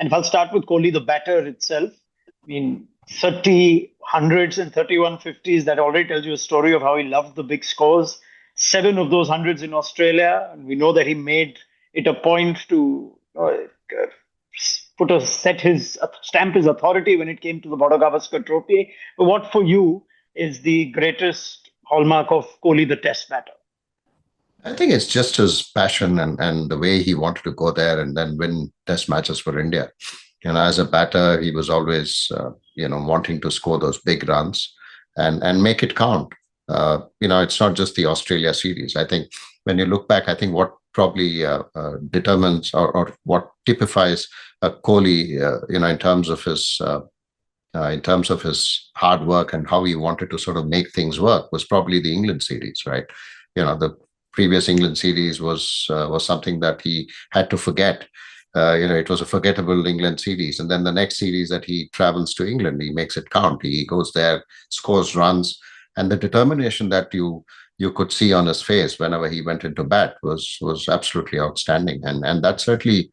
And if I'll start with Kohli, the batter itself, I mean, 30 hundreds and 31 fifties, that already tells you a story of how he loved the big scores. Seven of those hundreds in Australia. And we know that he made it a point to stamp his authority when it came to the Border Gavaskar Trophy. But what for you is the greatest hallmark of Kohli, the Test batter? I think it's just his passion and the way he wanted to go there and then win test matches for India. As a batter, he was always, wanting to score those big runs and make it count. It's not just the Australia series. I think when you look back, I think what probably determines or what typifies Kohli, in terms of his hard work and how he wanted to sort of make things work was probably the England series, right? The previous England series was something that he had to forget. It was a forgettable England series. And then the next series that he travels to England, he makes it count. He goes there, scores runs, and the determination that you could see on his face whenever he went into bat was absolutely outstanding. And that certainly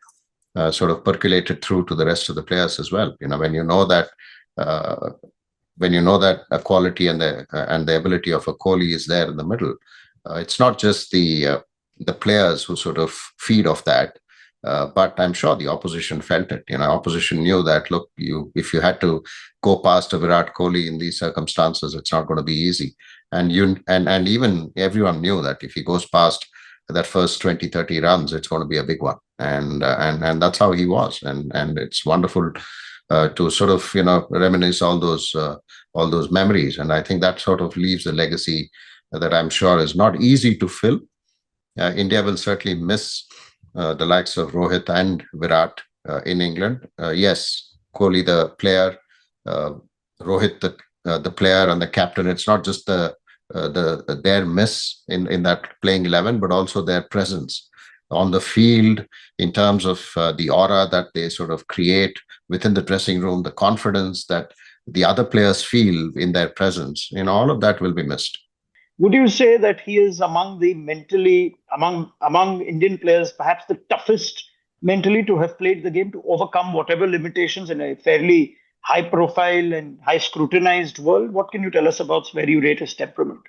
sort of percolated through to the rest of the players as well. When you know that a quality and the ability of a Kohli is there in the middle, it's not just the players who sort of feed off that, but I'm sure the opposition felt it. Opposition knew that, look, if you had to go past a Virat Kohli in these circumstances, it's not going to be easy. And even everyone knew that if he goes past that first 20, 30 runs, it's going to be a big one. And that's how he was. And it's wonderful to sort of, reminisce all those memories. And I think that sort of leaves a legacy that I'm sure is not easy to fill. India will certainly miss the likes of Rohit and Virat in England. Yes, Kohli the player, Rohit the player and the captain. It's not just their miss in that playing 11, but also their presence on the field in terms of the aura that they sort of create within the dressing room, the confidence that the other players feel in their presence. All of that will be missed. Would you say that he is among Indian players, perhaps the toughest mentally to have played the game, to overcome whatever limitations in a fairly high profile and high scrutinized world? What can you tell us about where you rate his temperament?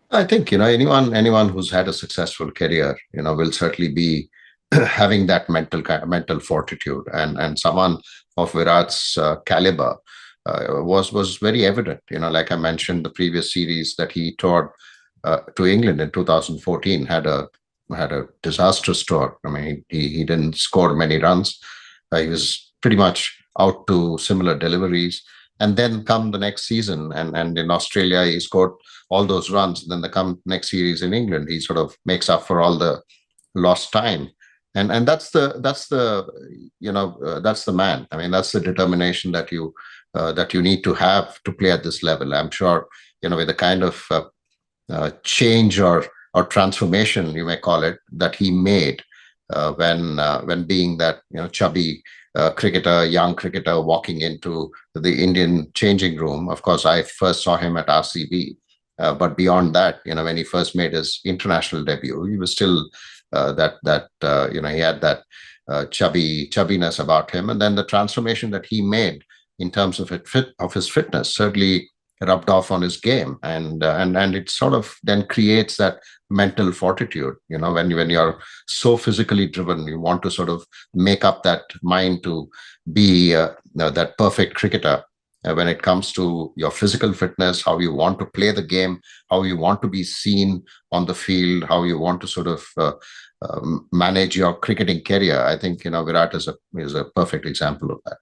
I think, anyone who's had a successful career, will certainly be having that mental fortitude, and someone of Virat's caliber was very evident. Like I mentioned, the previous series that he toured to England in 2014 had a disastrous tour. I mean, he didn't score many runs. He was pretty much out to similar deliveries. And then come the next season, and in Australia he scored all those runs. Then the next series in England, he sort of makes up for all the lost time. And that's the man. I mean, that's the determination that you need to have to play at this level. I'm sure with the kind of change or transformation, you may call it, that he made when being that chubby young cricketer walking into the Indian changing room. Of course, I first saw him at RCB, but beyond that, when he first made his international debut, he was still he had that chubbiness about him, and then the transformation that he made in terms of his fitness certainly rubbed off on his game, and it sort of then creates that mental fortitude. When you're so physically driven, you want to sort of make up that mind to be that perfect cricketer. When it comes to your physical fitness, how you want to play the game, how you want to be seen on the field, how you want to sort of manage your cricketing career, I think Virat is a perfect example of that.